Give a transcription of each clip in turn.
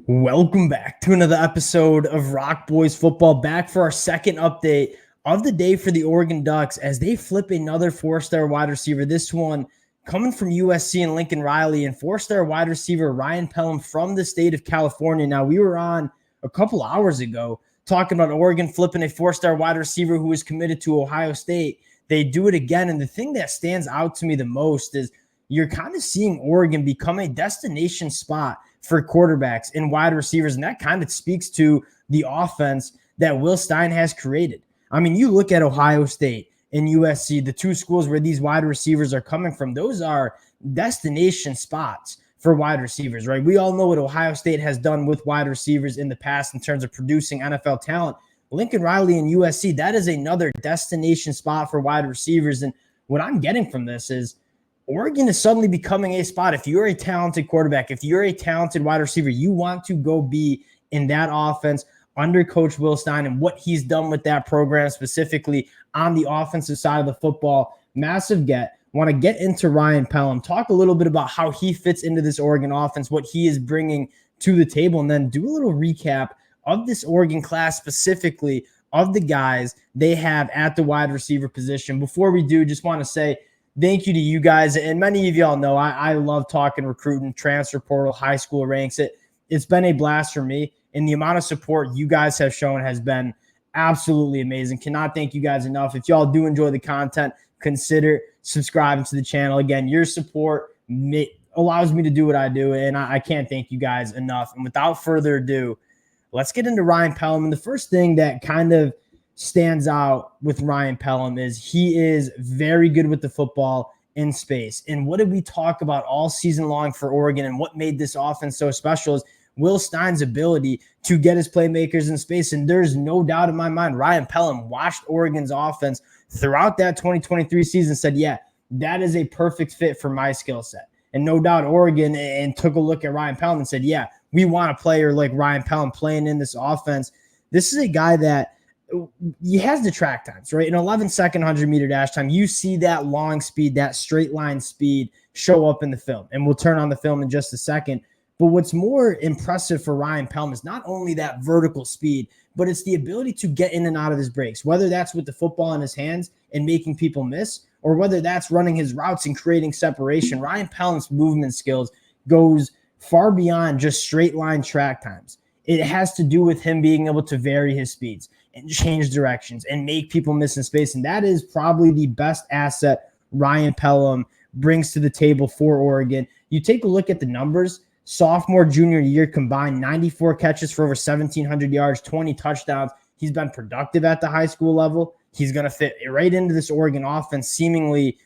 Welcome back to another episode of Rock Boys Football, back for our second update of the day for the Oregon Ducks as they flip another four-star wide receiver. This one coming from USC and Lincoln Riley, and four-star wide receiver Ryan Pellum from the state of California. Now, we were on a couple hours ago talking about Oregon flipping a four-star wide receiver who was committed to Ohio State. They do it again, and the thing that stands out to me the most is you're kind of seeing Oregon become a destination spot for quarterbacks and wide receivers, and that kind of speaks to the offense that Will Stein has created. I mean, you look at Ohio State and USC, the two schools where these wide receivers are coming from, those are destination spots for wide receivers, right? We all know what Ohio State has done with wide receivers in the past in terms of producing NFL talent. Lincoln Riley and USC, that is another destination spot for wide receivers. And what I'm getting from this is Oregon is suddenly becoming a spot. If you're a talented quarterback, if you're a talented wide receiver, you want to go be in that offense under Coach Will Stein and what he's done with that program, specifically on the offensive side of the football. Massive get. Want to get into Ryan Pellum, talk a little bit about how he fits into this Oregon offense, what he is bringing to the table, and then do a little recap of this Oregon class, specifically of the guys they have at the wide receiver position. Before we do, just want to say thank you to you guys. And many of y'all know I love talking recruiting, transfer portal, high school ranks. It's been a blast for me. And the amount of support you guys have shown has been absolutely amazing. Cannot thank you guys enough. If y'all do enjoy the content, consider subscribing to the channel. Again, your support allows me to do what I do. And I can't thank you guys enough. And without further ado, let's get into Ryan Pellum. And the first thing that kind of stands out with Ryan Pellum is he is very good with the football in space. And what did we talk about all season long for Oregon and what made this offense so special is Will Stein's ability to get his playmakers in space. And there's no doubt in my mind, Ryan Pellum watched Oregon's offense throughout that 2023 season, said, yeah, that is a perfect fit for my skill set. And no doubt Oregon and took a look at Ryan Pellum and said, yeah, we want a player like Ryan Pellum playing in this offense. This is a guy that he has the track times, right? An 11-second 100-meter dash time. You see that long speed, that straight line speed show up in the film. And we'll turn on the film in just a second. But what's more impressive for Ryan Pellum is not only that vertical speed, but it's the ability to get in and out of his breaks, whether that's with the football in his hands and making people miss, or whether that's running his routes and creating separation. Ryan Pellum's movement skills goes far beyond just straight line track times. It has to do with him being able to vary his speeds and change directions and make people miss in space. And that is probably the best asset Ryan Pellum brings to the table for Oregon. You take a look at the numbers, sophomore, junior year combined, 94 catches for over 1,700 yards, 20 touchdowns. He's been productive at the high school level. He's going to fit right into this Oregon offense seemingly,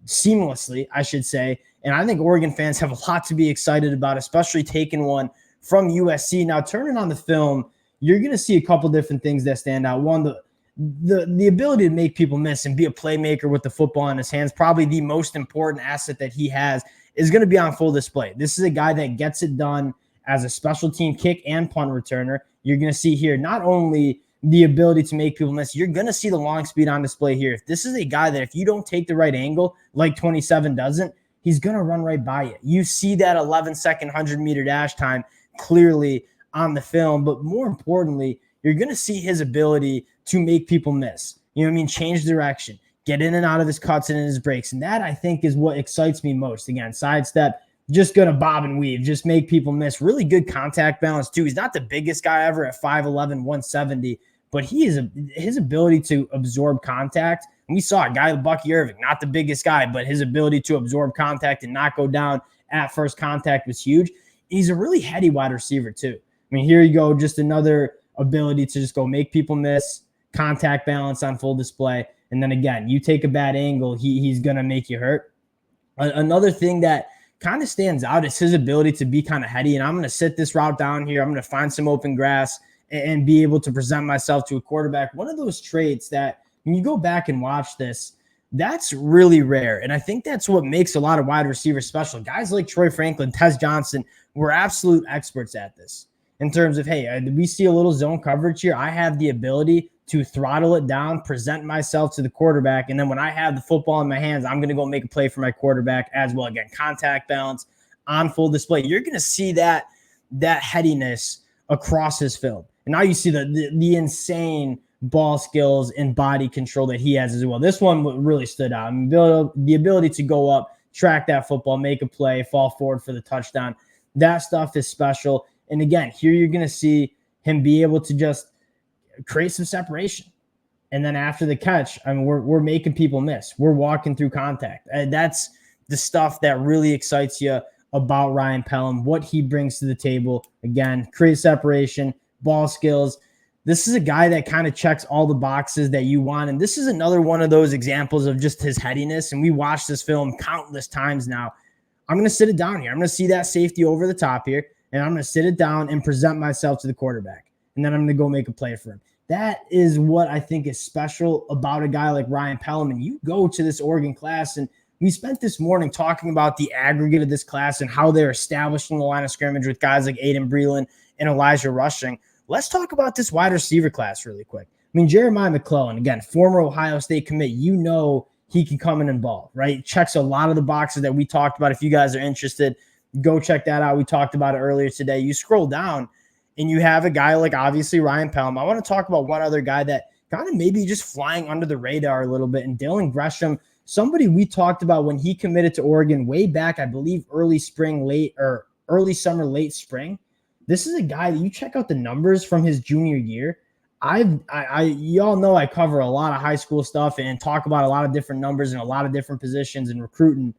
seamlessly, I should say. And I think Oregon fans have a lot to be excited about, especially taking one from USC. Now, turning on the film, you're going to see a couple different things that stand out. One, the ability to make people miss and be a playmaker with the football in his hands, probably the most important asset that he has, is going to be on full display. This is a guy that gets it done as a special team kick and punt returner. You're going to see here not only the ability to make people miss, you're going to see the long speed on display here. If this is a guy that if you don't take the right angle, like 27 doesn't, he's going to run right by you. You see that 11-second 100-meter dash time clearly on the film, but more importantly, you're going to see his ability to make people miss. You know what I mean? Change direction, get in and out of his cuts and in his breaks. And that, I think, is what excites me most. Again, sidestep, just going to bob and weave, just make people miss. Really good contact balance, too. He's not the biggest guy ever at 5'11", 170, but his ability to absorb contact. And we saw a guy, Bucky Irving, not the biggest guy, but his ability to absorb contact and not go down at first contact was huge. He's a really heady wide receiver, too. I mean, here you go, just another ability to just go make people miss, contact balance on full display. And then again, you take a bad angle, he's going to make you hurt. Another thing that kind of stands out is his ability to be kind of heady. And I'm going to sit this route down here. I'm going to find some open grass and be able to present myself to a quarterback. One of those traits that when you go back and watch this, that's really rare. And I think that's what makes a lot of wide receivers special. Guys like Troy Franklin, Tez Johnson were absolute experts at this. In terms of, hey, we see a little zone coverage here. I have the ability to throttle it down, present myself to the quarterback, and then when I have the football in my hands, I'm going to go make a play for my quarterback as well. Again, contact balance on full display. You're going to see that that headiness across his film. And now you see the insane ball skills and body control that he has as well. This one really stood out. I mean, the ability to go up, track that football, make a play, fall forward for the touchdown. That stuff is special. And again, here you're going to see him be able to just create some separation. And then after the catch, I mean, we're making people miss. We're walking through contact. That's the stuff that really excites you about Ryan Pellum, what he brings to the table. Again, create separation, ball skills. This is a guy that kind of checks all the boxes that you want. And this is another one of those examples of just his headiness. And we watched this film countless times now. I'm going to sit it down here. I'm going to see that safety over the top here, and I'm going to sit it down and present myself to the quarterback. And then I'm going to go make a play for him. That is what I think is special about a guy like Ryan Pellum. And you go to this Oregon class, and we spent this morning talking about the aggregate of this class and how they're establishing the line of scrimmage with guys like Aiden Breland and Elijah Rushing. Let's talk about this wide receiver class really quick. I mean, Jeremiah McClellan, again, former Ohio State commit, he can come in and ball, right? Checks a lot of the boxes that we talked about. If you guys are interested, go check that out. We talked about it earlier today. You scroll down, and you have a guy like, obviously, Ryan Pellum. I want to talk about one other guy that kind of maybe just flying under the radar a little bit, and Dylan Gresham, somebody we talked about when he committed to Oregon way back, I believe, early summer, late spring. This is a guy that you check out the numbers from his junior year. Y'all know I cover a lot of high school stuff and talk about a lot of different numbers and a lot of different positions and recruiting.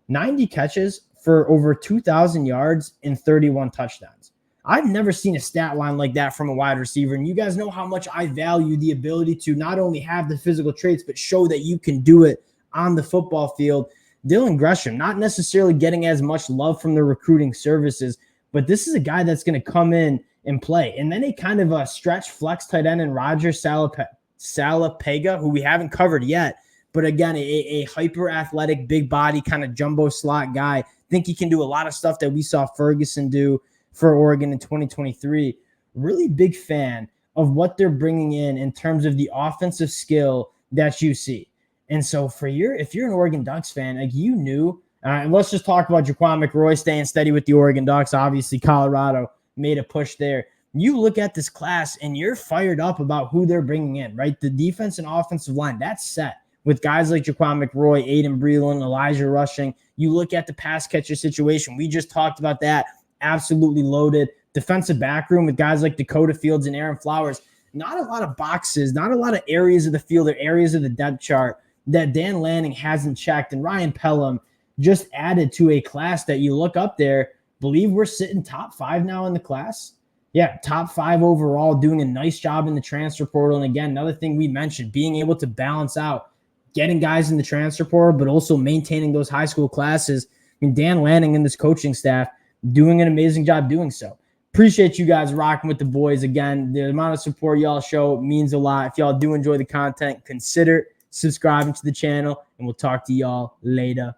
90 catches for over 2,000 yards and 31 touchdowns. I've never seen a stat line like that from a wide receiver. And you guys know how much I value the ability to not only have the physical traits, but show that you can do it on the football field. Dylan Gresham, not necessarily getting as much love from the recruiting services, but this is a guy that's going to come in and play. And then a kind of a stretch flex tight end in Roger Salapega, who we haven't covered yet. But again, a hyper athletic, big body kind of jumbo slot guy. I think he can do a lot of stuff that we saw Ferguson do for Oregon in 2023. Really big fan of what they're bringing in terms of the offensive skill that you see. And so if you're an Oregon Ducks fan, like you knew, and let's just talk about Jaquan McRoy staying steady with the Oregon Ducks. Obviously, Colorado made a push there. You look at this class and you're fired up about who they're bringing in, right? The defense and offensive line, that's set with guys like Jaquan McRoy, Aiden Breland, Elijah Rushing. You look at the pass catcher situation. We just talked about that. Absolutely loaded. Defensive back room with guys like Dakota Fields and Aaron Flowers. Not a lot of boxes, not a lot of areas of the field or areas of the depth chart that Dan Lanning hasn't checked. And Ryan Pellum just added to a class that you look up there. Believe we're sitting top 5 now in the class. Yeah, top 5 overall, doing a nice job in the transfer portal. And again, another thing we mentioned, being able to balance out getting guys in the transfer portal, but also maintaining those high school classes. I mean, Dan Lanning and this coaching staff doing an amazing job doing so. Appreciate you guys rocking with the boys. Again, the amount of support y'all show means a lot. If y'all do enjoy the content, consider subscribing to the channel, and we'll talk to y'all later.